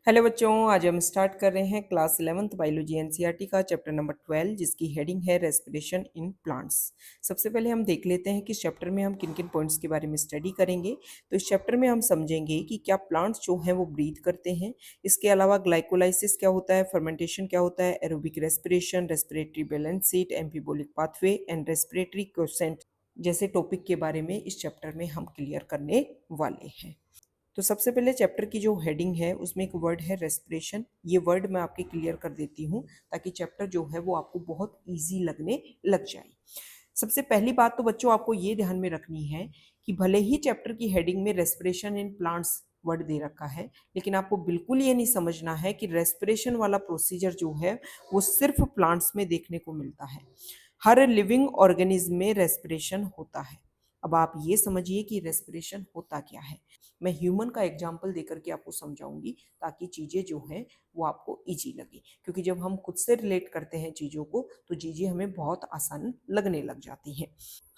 Hello बच्चों, आज हम स्टार्ट कर रहे हैं क्लास 11th बायोलॉजी एनसीईआरटी का चैप्टर नंबर 12 जिसकी हेडिंग है रेस्पिरेशन इन प्लांट्स। सबसे पहले हम देख लेते हैं कि इस चैप्टर में हम किन किन पॉइंट्स के बारे में स्टडी करेंगे। तो इस चैप्टर में हम समझेंगे कि क्या प्लांट्स जो हैं वो ब्रीथ करते हैं, इसके अलावा ग्लाइकोलाइसिस क्या होता है, फर्मेंटेशन क्या होता है, aerobic respiration, respiratory balance sheet, एम्फीबोलिक pathway and respiratory quotient जैसे टॉपिक के बारे में इस चैप्टर में हम क्लियर करने वाले हैं। तो सबसे पहले चैप्टर की जो हेडिंग है उसमें एक वर्ड है रेस्पिरेशन। ये वर्ड मैं आपके क्लियर कर देती हूँ ताकि चैप्टर जो है वो आपको बहुत इजी लगने लग जाए। सबसे पहली बात तो बच्चों आपको ये ध्यान में रखनी है कि भले ही चैप्टर की हेडिंग में रेस्पिरेशन इन प्लांट्स वर्ड दे रखा है, लेकिन आपको बिल्कुल ये नहीं समझना है कि रेस्पिरेशन वाला प्रोसीजर जो है वो सिर्फ प्लांट्स में देखने को मिलता है। हर लिविंग ऑर्गेनिज्म में रेस्पिरेशन होता है। अब आप ये समझिए कि रेस्पिरेशन होता क्या है। मैं ह्यूमन का एग्जाम्पल देकर के आपको समझाऊंगी ताकि चीज़ें जो हैं वो आपको इजी लगे, क्योंकि जब हम खुद से रिलेट करते हैं चीज़ों को तो चीज़ें हमें बहुत आसान लगने लग जाती हैं।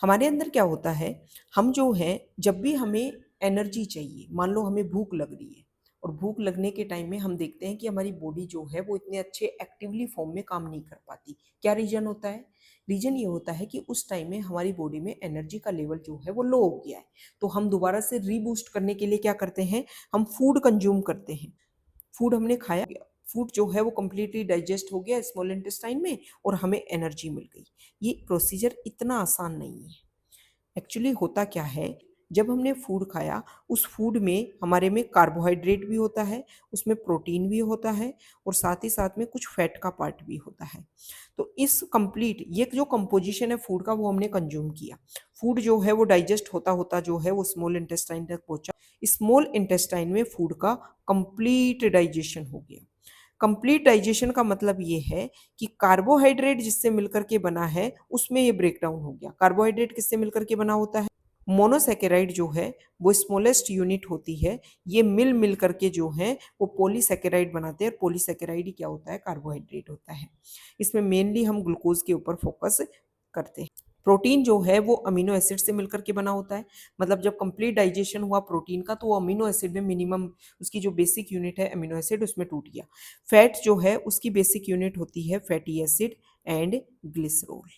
हमारे अंदर क्या होता है, हम जो है जब भी हमें एनर्जी चाहिए, मान लो हमें भूख लग रही है और भूख लगने के टाइम में हम देखते हैं कि हमारी बॉडी जो है वो इतने अच्छे एक्टिवली फॉर्म में काम नहीं कर पाती। क्या रीजन होता है? रीजन ये होता है कि उस टाइम में हमारी बॉडी में एनर्जी का लेवल जो है वो लो हो गया है। तो हम दोबारा से रीबूस्ट करने के लिए क्या करते हैं, हम फूड कंज्यूम करते हैं। फूड हमने खाया, फूड जो है वो कम्प्लीटली डाइजेस्ट हो गया स्मॉल इंटेस्टाइन में और हमें एनर्जी मिल गई। ये प्रोसीजर इतना आसान नहीं है। एक्चुअली होता क्या है, जब हमने फूड खाया उस फूड में हमारे में कार्बोहाइड्रेट भी होता है, उसमें प्रोटीन भी होता है और साथ ही साथ में कुछ फैट का पार्ट भी होता है। तो इस कंप्लीट ये जो कंपोजिशन है फूड का वो हमने कंज्यूम किया। फूड जो है वो डाइजेस्ट होता होता जो है वो स्मॉल इंटेस्टाइन तक पहुंचा। स्मॉल इंटेस्टाइन में फूड का कंप्लीट डाइजेशन हो गया। कंप्लीट डाइजेशन का मतलब ये है कि कार्बोहाइड्रेट जिससे मिलकर के बना है उसमें ये ब्रेक डाउन हो गया। कार्बोहाइड्रेट किससे मिलकर के बना होता है? मोनोसेकेराइड जो है वो स्मॉलेस्ट यूनिट होती है। ये मिल करके जो है वो पॉलीसेकेराइड बनाते हैं। पॉलीसेकेराइड ही क्या होता है? कार्बोहाइड्रेट होता है। इसमें मेनली हम ग्लूकोज के ऊपर फोकस करते हैं। प्रोटीन जो है वो अमीनो एसिड से मिलकर के बना होता है। मतलब जब कंप्लीट डाइजेशन हुआ प्रोटीन का तो वो अमीनो एसिड में मिनिमम उसकी जो बेसिक यूनिट है अमीनो एसिड उसमें टूट गया। फैट जो है उसकी बेसिक यूनिट होती है फैटी एसिड एंड ग्लिसरॉल।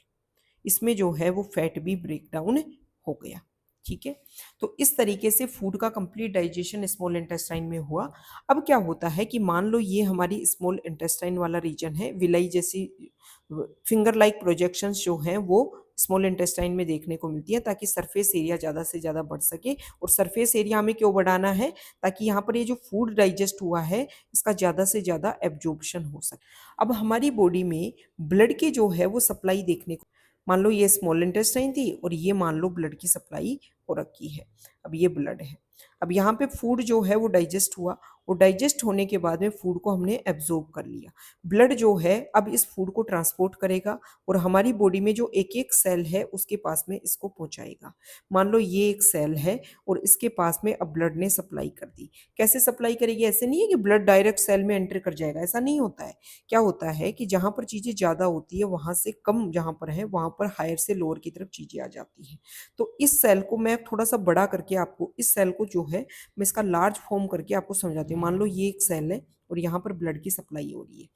इसमें जो है वो फैट भी ब्रेक डाउन हो गया। ठीक है, तो इस तरीके से फूड का कंप्लीट डाइजेशन स्मॉल इंटेस्टाइन में हुआ। अब क्या होता है कि मान लो ये हमारी स्मॉल इंटेस्टाइन वाला रीजन है, विलाई जैसी फिंगर लाइक प्रोजेक्शंस जो हैं वो स्मॉल इंटेस्टाइन में देखने को मिलती है ताकि सरफेस एरिया ज़्यादा से ज़्यादा बढ़ सके। और सरफेस एरिया हमें क्यों बढ़ाना है? ताकि यहाँ पर ये जो फूड डाइजेस्ट हुआ है इसका ज़्यादा से ज़्यादा एब्जॉर्प्शन हो सके। अब हमारी बॉडी में ब्लड की जो है वो सप्लाई देखने को, मान लो ये स्मॉल इंटेस्टाइन थी और ये मान लो ब्लड की सप्लाई हो रखी है। अब ये ब्लड है। अब यहाँ पे फूड जो है वो डाइजेस्ट हुआ और डाइजेस्ट होने के बाद में फूड को हमने एब्जॉर्ब कर लिया। ब्लड जो है अब इस फूड को ट्रांसपोर्ट करेगा और हमारी बॉडी में जो एक एक सेल है उसके पास में इसको पहुंचाएगा। मान लो ये एक सेल है और इसके पास में अब ब्लड ने सप्लाई कर दी। कैसे सप्लाई करेगी? ऐसे नहीं है कि ब्लड डायरेक्ट सेल में एंटर कर जाएगा, ऐसा नहीं होता है। क्या होता है कि जहां पर चीजें ज्यादा होती है वहां से कम जहां पर है वहां पर हायर से लोअर की तरफ चीजें आ जाती हैं। तो इस सेल को मैं थोड़ा सा बड़ा करके आपको, इस सेल को जो है मैं इसका लार्ज फॉर्म करके आपको समझाती हूँ। मान लो ये एक सेल है और यहाँ पर ब्लड की सप्लाई हो रही है।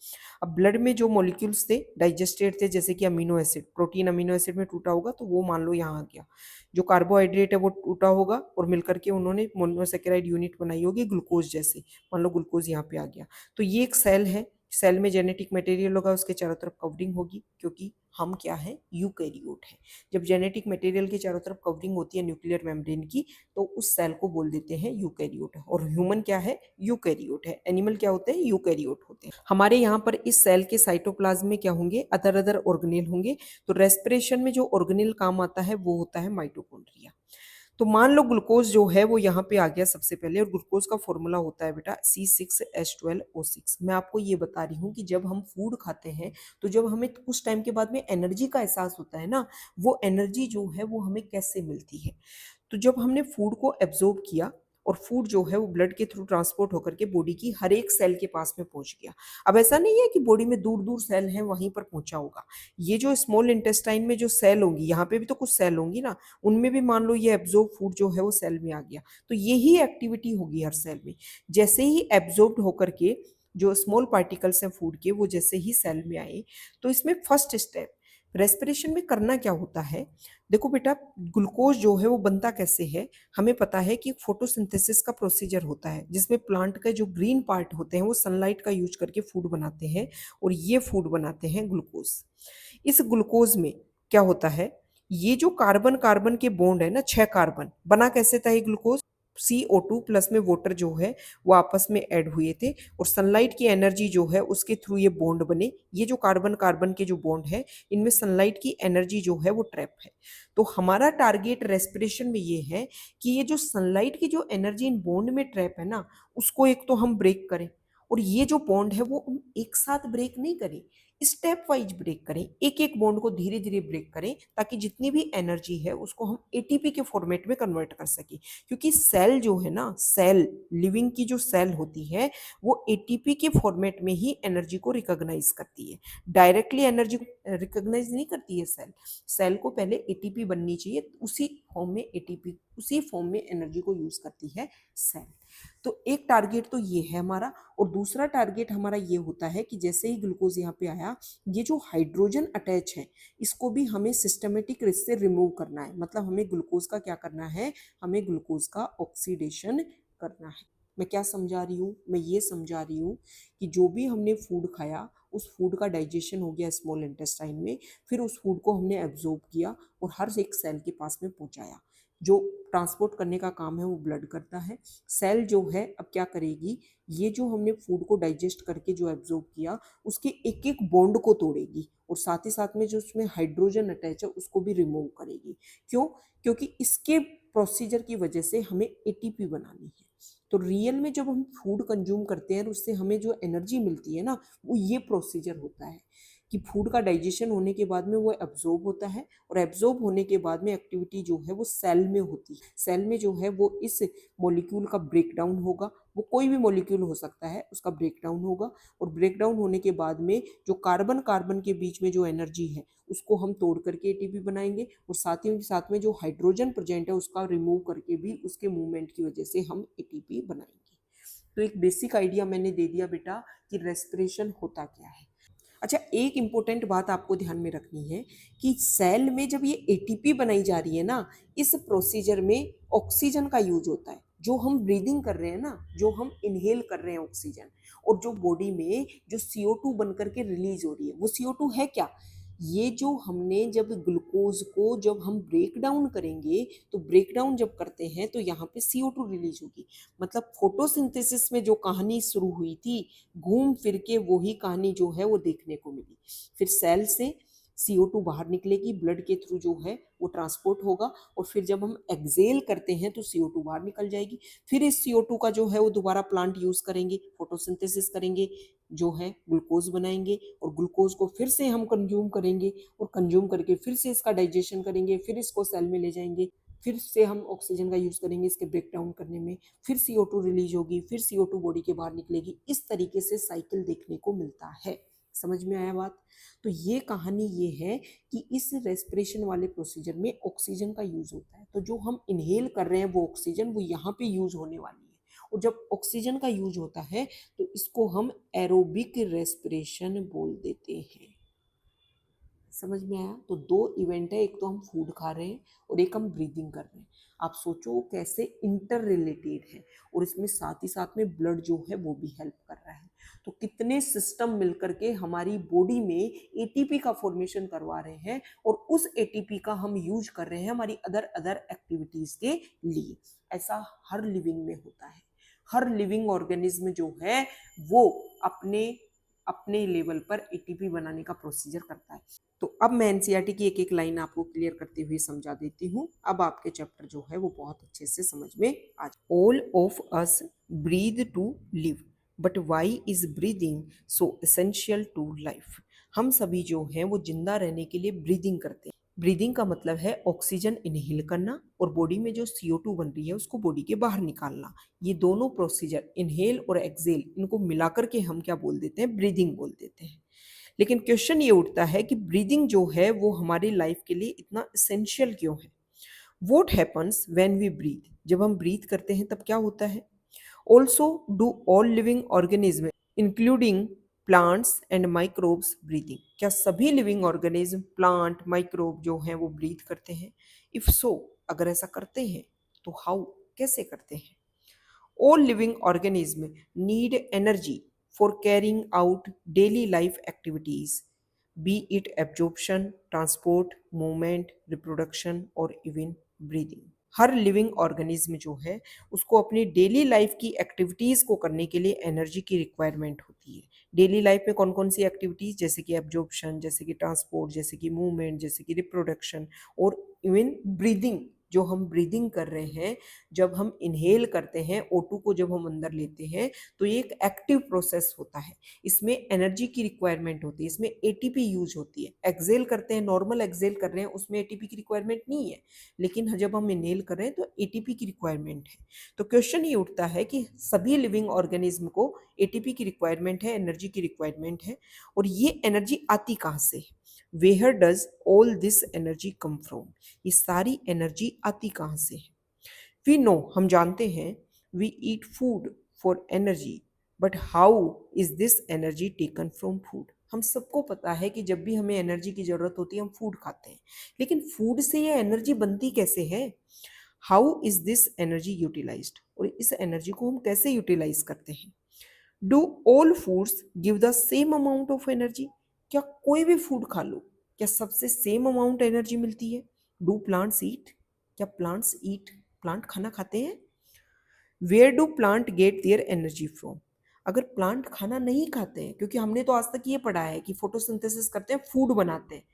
अब ब्लड में जो मॉलिक्यूल्स थे डाइजेस्टेड थे, जैसे कि amino acid, protein amino acid में टूटा होगा तो वो मान लो यहाँ आ गया। जो कार्बोहाइड्रेट है वो टूटा होगा और मिलकर के उन्होंने मोनोसेकेराइड यूनिट बनाई होगी ग्लूकोज जैसे। मान लो ग्लूकोज यहाँ पे आ गया। तो ये एक सेल है। सेल में जेनेटिक मटेरियल होगा, उसके चारों तरफ कवरिंग होगी, क्योंकि हम क्या है? यूकैरियोट है। जब जेनेटिक मटेरियल के चारों तरफ कवरिंग होती है न्यूक्लियर मेम्ब्रेन की तो उस सेल को बोल देते हैं यूकैरियोट। और ह्यूमन क्या है? यूकैरियोट है। एनिमल क्या होते हैं? यूकैरियोट होते हैं। हमारे यहाँ पर इस सेल के साइटोप्लाज्म में क्या होंगे? अदर अदर ऑर्गेनेल होंगे। तो रेस्पिरेशन में जो ऑर्गेनेल काम आता है वो होता है माइटोकॉन्ड्रिया। तो मान लो ग्लूकोज जो है वो यहाँ पे आ गया सबसे पहले, और ग्लूकोज का फॉर्मूला होता है बेटा C6H12O6। मैं आपको ये बता रही हूँ कि जब हम फूड खाते हैं तो जब हमें कुछ टाइम के बाद में एनर्जी का एहसास होता है ना, वो एनर्जी जो है वो हमें कैसे मिलती है? तो जब हमने फूड को एब्जॉर्ब किया और फूड जो है वो ब्लड के थ्रू ट्रांसपोर्ट होकर के बॉडी की हर एक सेल के पास में पहुंच गया। अब ऐसा नहीं है कि बॉडी में दूर दूर सेल हैं वहीं पर पहुंचा होगा, ये जो स्मॉल इंटेस्टाइन में जो सेल होंगी, यहाँ पे भी तो कुछ सेल होंगी ना, उनमें भी मान लो ये एब्जॉर्ब फूड जो है वो सेल में आ गया, तो यही एक्टिविटी होगी हर सेल में। जैसे ही एब्जॉर्ब होकर के जो स्मॉल पार्टिकल्स हैं फूड के, वो जैसे ही सेल में आए, तो इसमें फर्स्ट स्टेप रेस्पिरेशन में करना क्या होता है। देखो बेटा, ग्लूकोज जो है वो बनता कैसे है, हमें पता है कि फोटोसिंथेसिस का प्रोसीजर होता है जिसमें प्लांट के जो ग्रीन पार्ट होते हैं वो सनलाइट का यूज करके फूड बनाते हैं, और ये फूड बनाते हैं ग्लूकोज। इस ग्लूकोज में क्या होता है, ये जो कार्बन कार्बन के बॉन्ड है ना, 6 कार्बन बना कैसे था ये ग्लूकोज, CO2 प्लस में वाटर जो है वो आपस में ऐड हुए थे, और सनलाइट की एनर्जी जो है उसके थ्रू ये बॉन्ड बने। ये जो कार्बन कार्बन के जो बॉन्ड है, इनमें सनलाइट की एनर्जी जो है वो ट्रैप है। तो हमारा टारगेट रेस्पिरेशन में ये है कि ये जो सनलाइट की जो एनर्जी इन बॉन्ड में ट्रैप है ना, उसको एक तो हम ब्रेक करें, और ये जो बॉन्ड है वो हम एक साथ ब्रेक नहीं करें, स्टेप वाइज ब्रेक करें, एक एक बॉन्ड को धीरे धीरे ब्रेक करें, ताकि जितनी भी एनर्जी है उसको हम ATP के फॉर्मेट में कन्वर्ट कर सकें। क्योंकि सेल जो है ना, सेल लिविंग की जो सेल होती है वो ATP के फॉर्मेट में ही एनर्जी को रिकॉग्नाइज करती है, डायरेक्टली एनर्जी को रिकॉग्नाइज नहीं करती है सेल। सेल को पहले ATP बननी चाहिए, उसी फॉर्म में ATP, उसी फॉर्म में एनर्जी को यूज करती है सेल। तो एक टारगेट तो ये है हमारा, और दूसरा टारगेट हमारा ये होता है कि जैसे ही ग्लूकोज यहाँ पे आया, ये जो हाइड्रोजन अटैच है इसको भी हमें सिस्टमेटिक से रिमूव करना है। मतलब हमें ग्लूकोज का क्या करना है, हमें ग्लूकोज का ऑक्सीडेशन करना है। मैं क्या समझा रही हूँ, मैं ये समझा रही हूँ कि जो भी हमने फूड खाया उस फूड का डाइजेशन हो गया स्मॉल इंटेस्टाइन में, फिर उस फूड को हमने एब्जॉर्ब किया और हर एक सेल के पास में पहुंचाया। जो ट्रांसपोर्ट करने का काम है वो ब्लड करता है। सेल जो है अब क्या करेगी, ये जो हमने फूड को डाइजेस्ट करके जो एब्जॉर्ब किया उसके एक एक बॉन्ड को तोड़ेगी, और साथ ही साथ में जो उसमें हाइड्रोजन अटैच है उसको भी रिमूव करेगी। क्यों? क्योंकि इसके प्रोसीजर की वजह से हमें ATP बनानी है। तो रियल में जब हम फूड कंज्यूम करते हैं उससे हमें जो एनर्जी मिलती है ना, वो ये प्रोसीजर होता है कि फूड का डाइजेशन होने के बाद में वो एब्जॉर्ब होता है, और एब्जॉर्ब होने के बाद में एक्टिविटी जो है वो सेल में होती है। सेल में जो है वो इस मॉलिक्यूल का ब्रेकडाउन होगा, वो कोई भी मॉलिक्यूल हो सकता है, उसका ब्रेकडाउन होगा, और ब्रेकडाउन होने के बाद में जो कार्बन कार्बन के बीच में जो एनर्जी है उसको हम तोड़ करके ATP बनाएंगे, और साथ में जो हाइड्रोजन प्रेजेंट है उसका रिमूव करके भी उसके मूवमेंट की वजह से हम ATP बनाएंगे। तो एक बेसिक आइडिया मैंने दे दिया बेटा कि रेस्पिरेशन होता क्या है। अच्छा, एक इम्पोर्टेंट बात आपको ध्यान में रखनी है कि सेल में जब ये ATP बनाई जा रही है ना, इस प्रोसीजर में ऑक्सीजन का यूज होता है। जो हम ब्रीदिंग कर रहे हैं ना, जो हम इनहेल कर रहे हैं ऑक्सीजन, और जो बॉडी में जो CO2 बन करके रिलीज हो रही है, वो CO2 है क्या, ये जो हमने जब ग्लूकोज को जब हम ब्रेक डाउन करेंगे, तो ब्रेक डाउन जब करते हैं तो यहाँ पे CO2 रिलीज होगी। मतलब फोटोसिंथेसिस में जो कहानी शुरू हुई थी, घूम फिर के वही कहानी जो है वो देखने को मिली। फिर सेल से CO2 बाहर निकलेगी, ब्लड के थ्रू जो है वो ट्रांसपोर्ट होगा, और फिर जब हम एक्सेल करते हैं तो CO2 बाहर निकल जाएगी। फिर इस CO2 का जो है वो दोबारा प्लांट यूज करेंगे, फोटोसिंथेसिस करेंगे, जो है ग्लूकोज बनाएंगे, और ग्लूकोज को फिर से हम कंज्यूम करेंगे, और कंज्यूम करके फिर से इसका डाइजेशन करेंगे, फिर इसको सेल में ले जाएंगे, फिर से हम ऑक्सीजन का यूज करेंगे इसके ब्रेक डाउन करने में, फिर CO2 रिलीज होगी, फिर CO2 बॉडी के बाहर निकलेगी। इस तरीके से साइकिल देखने को मिलता है। समझ में आया बात? तो ये कहानी ये है कि इस रेस्पिरेशन वाले प्रोसीजर में ऑक्सीजन का यूज होता है। तो जो हम इनहेल कर रहे हैं वो ऑक्सीजन वो यहाँ पे यूज होने वाली है, और जब ऑक्सीजन का यूज होता है तो इसको हम एरोबिक रेस्पिरेशन बोल देते हैं। समझ में आया? तो दो इवेंट है, एक तो हम फूड खा रहे हैं और एक हम ब्रीदिंग कर रहे हैं। आप सोचो कैसे इंटर रिलेटेड है, और इसमें साथ ही साथ में ब्लड जो है वो भी हेल्प कर रहा है। तो कितने सिस्टम मिलकर के हमारी बॉडी में ATP का फॉर्मेशन करवा रहे हैं, और उस ATP का हम यूज कर रहे हैं हमारी अदर एक्टिविटीज के लिए। ऐसा हर लिविंग में होता है। हर लिविंग ऑर्गेनिज्म जो है वो अपने अपने लेवल पर ATP बनाने का प्रोसीजर करता है। तो अब मैं NCERT की एक एक लाइन आपको क्लियर करते हुए समझा देती हूँ। अब आपके चैप्टर जो है वो बहुत अच्छे से समझ में आ जाए। All of us breathe to live, but why is breathing so essential to life. हम सभी जो हैं वो जिंदा रहने के लिए ब्रीदिंग करते हैं, ब्रीदिंग का मतलब है ऑक्सीजन इनहेल करना और बॉडी में जो CO2 बन रही है उसको बॉडी के बाहर निकालना। ये दोनों प्रोसीजर इनहेल और एक्सेल इनको मिलाकर के हम क्या बोल देते हैं, ब्रीदिंग बोल देते हैं। लेकिन क्वेश्चन ये उठता है कि ब्रीदिंग जो है वो हमारी लाइफ के लिए इतना इसेंशियल क्यों है। What happens when we breathe, जब हम ब्रीथ करते हैं तब क्या होता है। Also do all living organism including plants and microbes breathing, क्या सभी लिविंग ऑर्गेनिज्म प्लांट माइक्रोब जो हैं वो ब्रीथ करते हैं। इफ सो, अगर ऐसा करते हैं तो हाउ, कैसे करते हैं। All living organisms need energy for carrying out daily life activities, be it absorption, transport, movement, reproduction or even breathing. Her living organism जो है उसको अपनी डेली लाइफ की एक्टिविटीज़ को करने के लिए एनर्जी की रिक्वायरमेंट होती है। डेली लाइफ में कौन कौन सी एक्टिविटीज़, जैसे कि एब्जॉर्प्शन, जैसे कि ट्रांसपोर्ट, जैसे कि मूवमेंट, जैसे कि रिप्रोडक्शन और इवन ब्रीदिंग। जो हम ब्रीदिंग कर रहे हैं, जब हम इनहेल करते हैं O2 को, जब हम अंदर लेते हैं तो ये एक एक्टिव प्रोसेस होता है, इसमें एनर्जी की रिक्वायरमेंट होती है, इसमें एटीपी यूज होती है। एक्सेल करते हैं, नॉर्मल एक्सेल कर रहे हैं, उसमें एटीपी की रिक्वायरमेंट नहीं है, लेकिन जब हम इनहेल कर रहे हैं तो एटीपी की रिक्वायरमेंट है। तो क्वेश्चन ये उठता है कि सभी लिविंग ऑर्गेनिज्म को एटीपी की रिक्वायरमेंट है, एनर्जी की रिक्वायरमेंट है, और ये एनर्जी आती कहाँ से है। Where does all this energy come from, ये सारी एनर्जी आती कहाँ से है। वी नो, हम जानते हैं, we eat food for energy, but how is this energy taken from food. हम सबको पता है कि जब भी हमें एनर्जी की जरूरत होती है हम फूड खाते हैं, लेकिन फूड से ये एनर्जी बनती कैसे है। How is this energy utilized, और इस एनर्जी को हम कैसे यूटिलाइज करते हैं। Do all foods give the same amount of energy, क्या कोई भी फूड खा लो, क्या सबसे सेम अमाउंट एनर्जी मिलती है। डू प्लांट्स ईट, क्या प्लांट्स ईट, प्लांट खाना खाते हैं। Where do plant get their energy from, अगर प्लांट खाना नहीं खाते हैं, क्योंकि हमने तो आज तक ये पढ़ा है कि फोटोसिंथेसिस करते हैं, फूड बनाते हैं।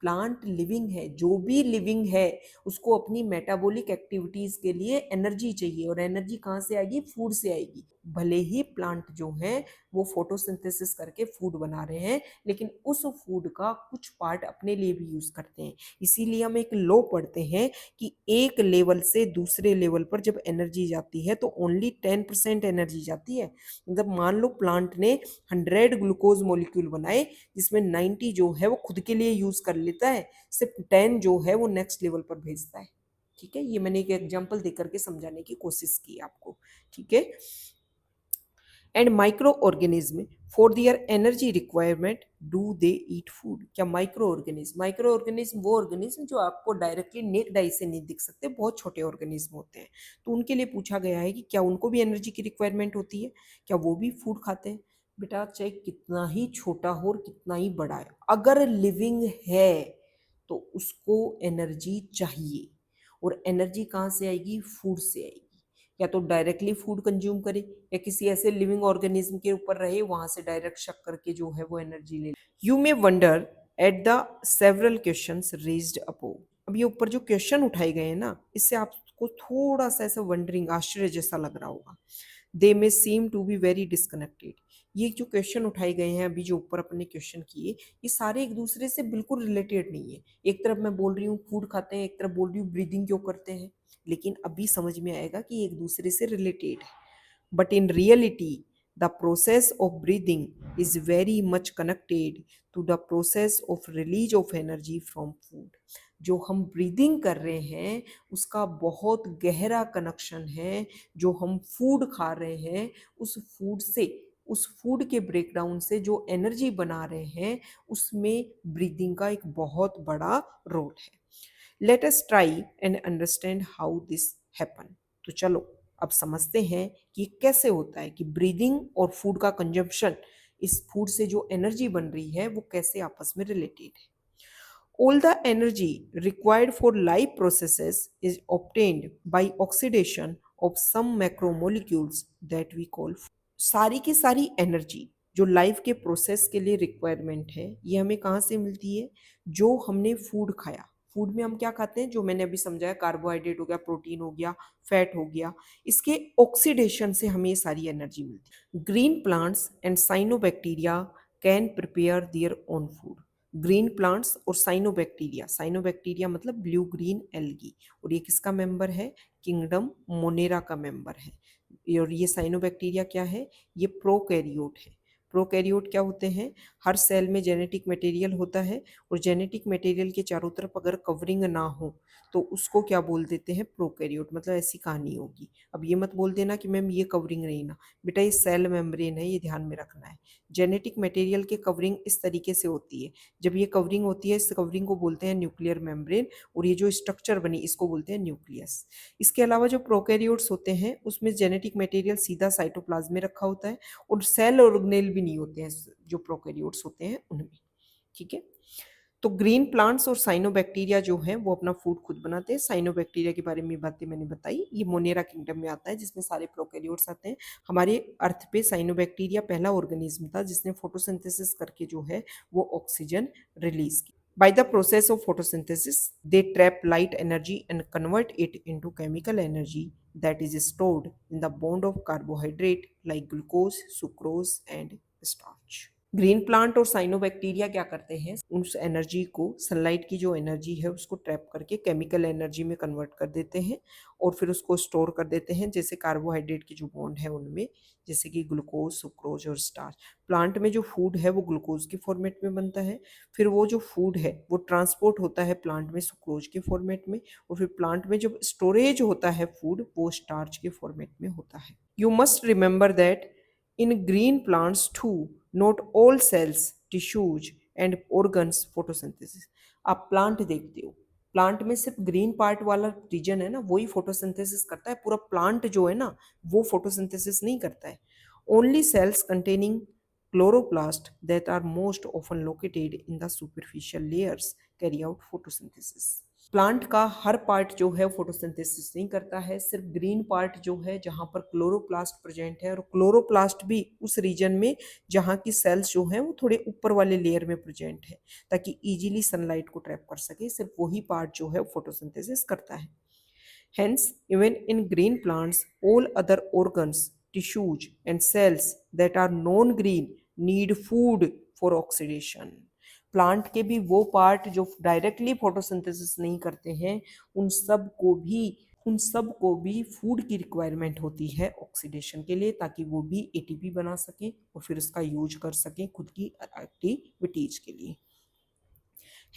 प्लांट लिविंग है, जो भी लिविंग है उसको अपनी मेटाबॉलिक एक्टिविटीज के लिए एनर्जी चाहिए, और एनर्जी कहाँ से आएगी, फूड से आएगी। भले ही प्लांट जो है वो फोटोसिंथेसिस करके फूड बना रहे हैं, लेकिन उस फूड का कुछ पार्ट अपने लिए भी यूज करते हैं। इसीलिए हम एक लॉ पढ़ते हैं कि एक लेवल से दूसरे लेवल पर जब एनर्जी जाती है तो ओनली 10% एनर्जी जाती है। मतलब मान लो प्लांट ने 100 ग्लूकोज मॉलिक्यूल बनाए, जिसमें 90 जो है वो खुद के लिए यूज कर लेता है, सिर्फ 10 जो है वो नेक्स्ट लेवल पर भेजता है। ठीक है, ये मैंने एक एग्जांपल देकर के समझाने की कोशिश की आपको। ठीक है, and micro organism for their energy requirement do they eat food, क्या माइक्रो ऑर्गेनिज्म वो ऑर्गेनिज्म जो आपको डायरेक्टली नेक्ड आई से नहीं दिख सकते, बहुत छोटे ऑर्गेनिज्म होते हैं, तो उनके लिए पूछा गया है कि क्या उनको भी एनर्जी की रिक्वायरमेंट होती है, क्या वो भी फूड खाते हैं। बेटा चाहे कितना ही छोटा हो और कितना ही बड़ा है, अगर लिविंग है तो उसको एनर्जी चाहिए, और एनर्जी कहाँ से आएगी, फूड से आएगी। या तो डायरेक्टली फूड कंज्यूम करे, या किसी ऐसे लिविंग ऑर्गेनिज्म के ऊपर रहे, वहां से डायरेक्ट शक करके जो है वो एनर्जी ले। You may wonder at the several questions raised above, अब ये ऊपर जो क्वेश्चन उठाए गए हैं ना, इससे आपको थोड़ा सा ऐसा वंडरिंग, आश्चर्य जैसा लग रहा होगा। They may seem to be very disconnected, ये जो क्वेश्चन उठाए गए हैं अभी जो ऊपर अपने क्वेश्चन किए, ये सारे एक दूसरे से बिल्कुल रिलेटेड नहीं है। एक तरफ मैं बोल रही हूँ फूड खाते हैं, एक तरफ बोल रही हूँ ब्रीदिंग क्यों करते हैं, लेकिन अभी समझ में आएगा कि एक दूसरे से रिलेटेड है। But in reality the process of breathing is very much connected to the process of release of energy from food. जो हम ब्रीदिंग कर रहे हैं उसका बहुत गहरा कनेक्शन है, जो हम फूड खा रहे हैं उस फूड से, उस फूड के ब्रेकडाउन से जो एनर्जी बना रहे हैं, उसमें ब्रीदिंग का एक बहुत बड़ा रोल है। Let us try and understand how this happen, तो चलो अब समझते हैं कि कैसे होता है कि ब्रीदिंग और फूड का कंजम्पशन, इस फूड से जो एनर्जी बन रही है वो कैसे आपस में रिलेटेड है। All the energy required for life processes is obtained by oxidation of some macromolecules that we call food. सारी की सारी एनर्जी जो लाइफ के प्रोसेस के लिए रिक्वायरमेंट है, ये हमें कहाँ से मिलती है, जो हमने फूड खाया। फूड में हम क्या खाते हैं, जो मैंने अभी समझाया, कार्बोहाइड्रेट हो गया, प्रोटीन हो गया, फैट हो गया, इसके ऑक्सीडेशन से हमें ये सारी एनर्जी मिलती है। Green plants and cyanobacteria can prepare their own food, green plants और साइनोबैक्टीरिया, साइनोबैक्टीरिया मतलब ब्लू ग्रीन एल्गी, और ये किसका मेंबर है, किंगडम मोनेरा का मेंबर है। और ये साइनोबैक्टीरिया क्या है, ये प्रोकैरियोट है। प्रोकैरियोट क्या होते हैं, हर सेल में जेनेटिक मटेरियल होता है और जेनेटिक मटेरियल के चारों तरफ अगर कवरिंग ना हो तो उसको क्या बोल देते हैं, प्रोकैरियोट, मतलब ऐसी कहानी होगी। अब ये मत बोल देना कि मैम ये कवरिंग नहीं ना, बेटा ये सेल मेम्ब्रेन है, ये ध्यान में रखना है। जेनेटिक मटेरियल की कवरिंग इस तरीके से होती है, जब ये कवरिंग होती है इस कवरिंग को बोलते हैं न्यूक्लियर मेम्ब्रेन, और ये जो स्ट्रक्चर बनी इसको बोलते हैं न्यूक्लियस। इसके अलावा जो प्रोकैरियोट्स होते हैं उसमें जेनेटिक मटेरियल सीधा साइटोप्लाज्म में रखा होता है और सेल ऑर्गेनेल भी नहीं होते हैं जो प्रोकैरियोट्स होते हैं उनमें। ठीक है, तो ग्रीन प्लांट्स और साइनोबैक्टीरिया जो हैं वो अपना फूड खुद बनाते हैं। साइनोबैक्टीरिया के बारे में बातें मैंने बताई, ये मोनेरा किंगडम में आता है जिसमें सारे प्रोकैरियोट्स आते हैं। हमारे अर्थ पे साइनोबैक्टीरिया पहला ऑर्गेनिज्म था जिसने फोटोसिंथेसिस करके जो है वो ऑक्सीजन रिलीज की। By the process of photosynthesis, they trap light energy and convert it into chemical energy that is stored in the bond of carbohydrate like glucose, sucrose and starch. Green plant और cyanobacteria क्या करते हैं, उस energy को, sunlight की जो energy है उसको ट्रैप करके केमिकल एनर्जी में कन्वर्ट कर देते हैं और फिर उसको स्टोर कर देते हैं, जैसे कार्बोहाइड्रेट की जो बॉन्ड है उनमें, जैसे कि ग्लूकोज, सुक्रोज और स्टार्च। प्लांट में जो फूड है वो ग्लूकोज के फॉर्मेट में बनता है, फिर वो जो फूड है वो ट्रांसपोर्ट होता है प्लांट में सुक्रोज के फॉर्मेट में, और फिर प्लांट में जो स्टोरेज होता है फूड वो स्टार्च के फॉर्मेट में होता है। You must remember that in green plants too, not all cells, tissues and organs photosynthesis। आप प्लांट देखते हो, प्लांट में सिर्फ ग्रीन पार्ट वाला रीजन है ना वही फोटोसिंथेसिस करता है, पूरा प्लांट जो है ना वो फोटोसिंथेसिस नहीं करता है। Only cells containing chloroplast that are most often located in the superficial layers carry out photosynthesis। Plant का हर पार्ट जो है फोटोसिंथेसिस नहीं करता है, सिर्फ ग्रीन पार्ट जो है जहां पर क्लोरोप्लास्ट प्रेजेंट है, और क्लोरोप्लास्ट भी उस रीजन में जहां की सेल्स जो है वो थोड़े ऊपर वाले लेयर में प्रेजेंट है ताकि इजीली सनलाइट को ट्रैप कर सके, सिर्फ वही पार्ट जो है फोटोसिंथेसिस करता है। Hence, even in green plants, all other organs, tissues, and cells that are non-green need food for oxidation। Plant के भी वो पार्ट जो डायरेक्टली फोटोसिंथेसिस नहीं करते हैं उन सब को भी फूड की रिक्वायरमेंट होती है ऑक्सीडेशन के लिए, ताकि वो भी एटीपी बना सकें और फिर उसका यूज कर सकें खुद की एक्टिविटीज के लिए।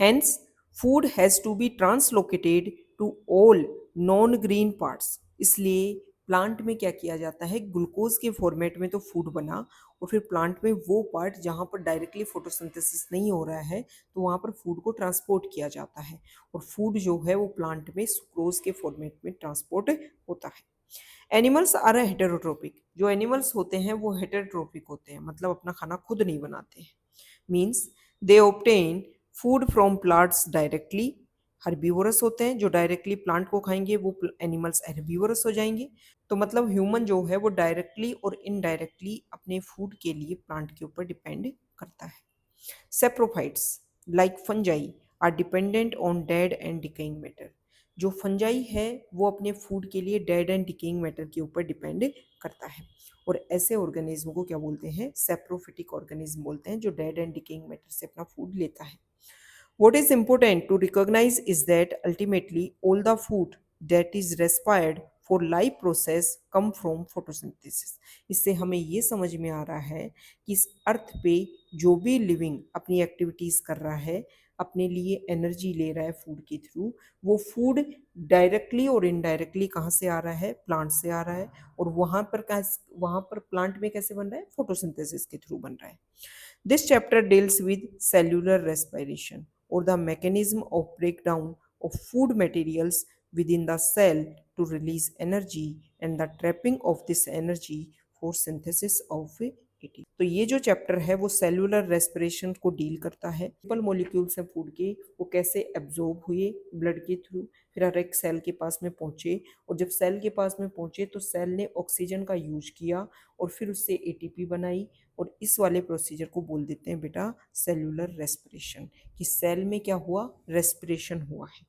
Hence, food has to be translocated to all non-green parts। इसलिए प्लांट में क्या किया जाता है, ग्लूकोज के फॉर्मेट में तो फूड बना, और फिर प्लांट में वो पार्ट जहाँ पर डायरेक्टली फोटोसिंथेसिस नहीं हो रहा है तो वहाँ पर फूड को ट्रांसपोर्ट किया जाता है, और फूड जो है वो प्लांट में सुक्रोज के फॉर्मेट में ट्रांसपोर्ट होता है। एनिमल्स आर हेटेरोट्रोपिक, जो एनिमल्स होते हैं वो हेटेरोट्रोपिक होते हैं, मतलब अपना खाना खुद नहीं बनाते हैं। Means they obtain food from plants directly. Herbivorous होते हैं, जो डायरेक्टली प्लांट को खाएंगे वो एनिमल्स हर्बीवोरस हो जाएंगे। तो मतलब ह्यूमन जो है वो डायरेक्टली और इनडायरेक्टली अपने फूड के लिए प्लांट के ऊपर डिपेंड करता है। Saprophytes like fungi are dependent on dead and decaying matter. जो फंजाई है वो अपने फूड के लिए डेड एंड डिकेइंग मैटर के ऊपर डिपेंड करता है, और ऐसे ऑर्गेनिज्म को क्या बोलते हैं, सेप्रोफिटिक ऑर्गेनिज्म बोलते हैं, जो डेड एंड डिकेइंग मैटर से अपना फूड लेता है। What is important to recognize is that ultimately all the food that is required for life process come from photosynthesis। इससे हमें ये समझ में आ रहा है कि इस अर्थ पे जो भी लिविंग अपनी एक्टिविटीज कर रहा है, अपने लिए एनर्जी ले रहा है फूड के थ्रू, वो फूड डायरेक्टली और इनडायरेक्टली कहाँ से आ रहा है, प्लांट से आ रहा है, और वहाँ पर प्लांट में कैसे बन रहा है, फोटोसिंथेसिस के थ्रू बन रहा है। This chapter deals with cellular respiration or the mechanism of breakdown of food materials within the cell to release energy and the trapping of this energy for synthesis of ATP। तो ये जो chapter है वो cellular respiration को deal करता है। Simple molecules हैं food के, वो कैसे एब्जॉर्ब हुए ब्लड के थ्रू, फिर हर एक सेल के पास में पहुंचे, और जब सेल के पास में पहुंचे तो सेल ने ऑक्सीजन का यूज किया और फिर उससे एटीपी बनाई, और इस वाले प्रोसीजर को बोल देते हैं बेटा सेलुलर रेस्पिरेशन, कि सेल में क्या हुआ, रेस्पिरेशन हुआ है,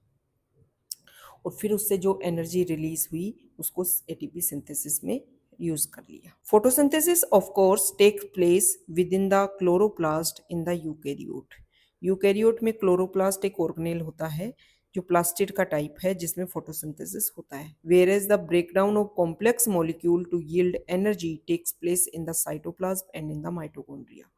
और फिर उससे जो एनर्जी रिलीज हुई उसको एटीपी सिंथेसिस में यूज कर लिया। Photosynthesis of course take place within the chloroplast in the eukaryote. Eukaryote में क्लोरोप्लास्ट एक ऑर्गेनेल होता है जो प्लास्टिड का टाइप है जिसमें फोटोसिंथेसिस होता है। Whereas the breakdown of complex molecule to yield energy takes place in the cytoplasm and in the mitochondria.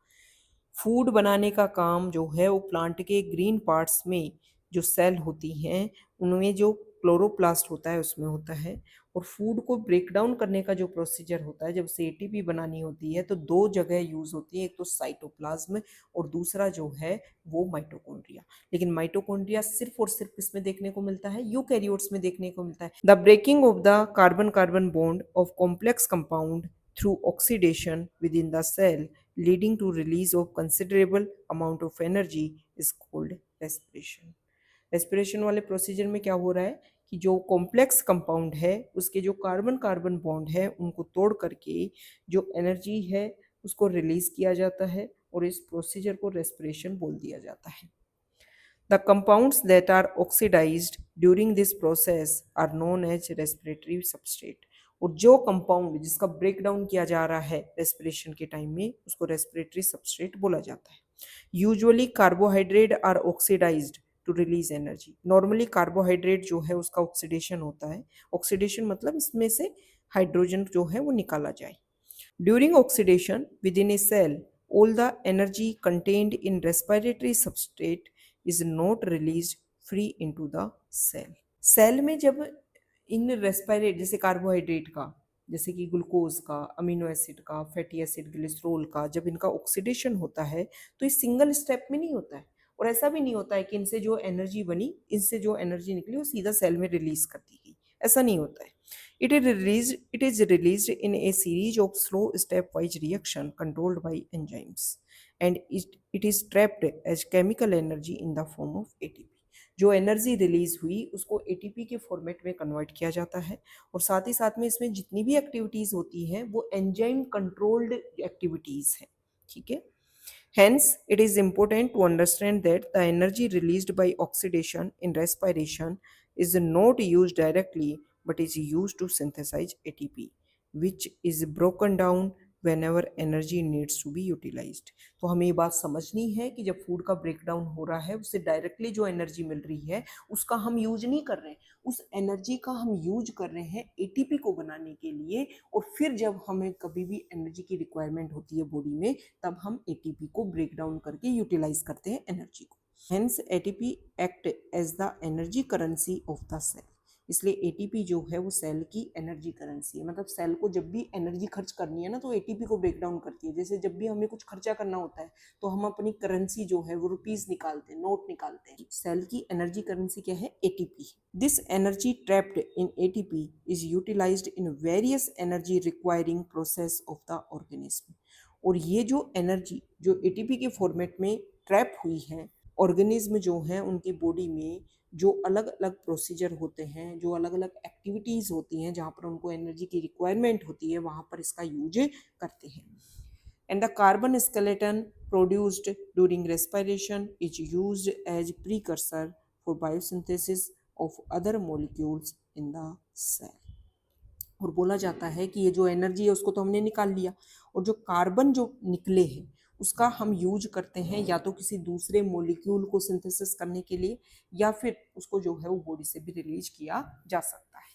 Food बनाने का काम जो है वो प्लांट के ग्रीन पार्ट्स में जो सेल होती हैं उनमें जो क्लोरोप्लास्ट होता है उसमें होता है। और फूड को ब्रेक डाउन करने का जो प्रोसीजर होता है जब उसे एटीपी बनानी होती है तो दो जगह यूज होती है, एक तो साइटोप्लाज्म और दूसरा जो है वो माइटोकॉन्ड्रिया। लेकिन माइटोकॉन्ड्रिया सिर्फ और सिर्फ किसमें देखने को मिलता है? यूकैरियोट्स में देखने को मिलता है। The breaking of the carbon carbon bond of complex compound through oxidation within the cell leading to release of considerable amount of energy is called respiration। Respiration वाले प्रोसीजर में क्या हो रहा है कि जो कॉम्प्लेक्स कंपाउंड है उसके जो कार्बन कार्बन बॉन्ड है उनको तोड़ करके जो एनर्जी है उसको रिलीज किया जाता है और इस प्रोसीजर को रेस्पिरेशन बोल दिया जाता है। The compounds that are oxidized during this process are known as respiratory substrate। और जो कंपाउंड जिसका ब्रेक डाउन किया जा रहा है रेस्पिरेशन के टाइम में उसको रेस्पिरेटरी सबस्ट्रेट बोला जाता है। Usually carbohydrate are oxidized to release energy. Normally carbohydrate जो है उसका ऑक्सीडेशन होता है। ऑक्सीडेशन मतलब इसमें से हाइड्रोजन जो है वो निकाला जाए। During oxidation within a cell, all the energy contained in respiratory substrate is not released free into the cell। Cell में जब इन रेस्पिरेट जैसे कार्बोहाइड्रेट का, जैसे कि ग्लूकोज का, अमीनो एसिड का, फैटी एसिड, ग्लिसरॉल का, जब इनका ऑक्सीडेशन होता है तो ये सिंगल स्टेप में नहीं होता है। और ऐसा भी नहीं होता है कि इनसे जो एनर्जी बनी, इनसे जो एनर्जी निकली वो सीधा सेल में रिलीज कर दी गई, ऐसा नहीं होता है। It is released in a series of slow stepwise reaction controlled by enzymes and it is trapped as chemical energy in the form of ATP। जो एनर्जी रिलीज हुई उसको एटीपी के फॉर्मेट में कन्वर्ट किया जाता है और साथ ही साथ में इसमें जितनी भी एक्टिविटीज होती हैं वो एंजाइम कंट्रोल्ड एक्टिविटीज हैं। ठीक है। Hence, it is important to understand that the energy released by oxidation in respiration is not used directly but is used to synthesize ATP, which is broken down whenever energy needs to be utilized। तो हमें ये बात समझनी है कि जब food का break down हो रहा है उससे डायरेक्टली जो एनर्जी मिल रही है उसका हम यूज नहीं कर रहे हैं, उस एनर्जी का हम यूज कर रहे हैं एटीपी को बनाने के लिए। और फिर जब हमें कभी भी एनर्जी की रिक्वायरमेंट होती है बॉडी में तब हम एटीपी को ब्रेक डाउन करके यूटिलाइज करते हैं एनर्जी को। Hence ATP act as the energy currency of the cell. इसलिए एटीपी जो है वो सेल की एनर्जी करेंसी है। मतलब सेल को जब भी एनर्जी खर्च करनी है ना तो एटीपी को ब्रेक डाउन करती है। जैसे जब भी हमें कुछ खर्चा करना होता है तो हम अपनी करेंसी जो है वो रुपीज निकालते हैं, नोट निकालते हैं। सेल की एनर्जी करेंसी क्या है? ATP. This energy trapped in ATP is utilized in various energy requiring process of the organism. और ये जो एनर्जी जो एटीपी के फॉर्मेट में ट्रैप हुई है, ऑर्गेनिज्म जो हैं उनकी बॉडी में जो अलग अलग प्रोसीजर होते हैं, जो अलग अलग एक्टिविटीज होती हैं जहाँ पर उनको एनर्जी की रिक्वायरमेंट होती है वहाँ पर इसका यूज करते हैं। And the carbon skeleton produced during respiration is used as precursor for biosynthesis of other molecules in the cell. और बोला जाता है कि ये जो एनर्जी है उसको तो हमने निकाल लिया और जो कार्बन जो निकले हैं उसका हम यूज करते हैं या तो किसी दूसरे मॉलिक्यूल को सिंथेसिस करने के लिए या फिर उसको जो है वो बॉडी से भी रिलीज किया जा सकता है।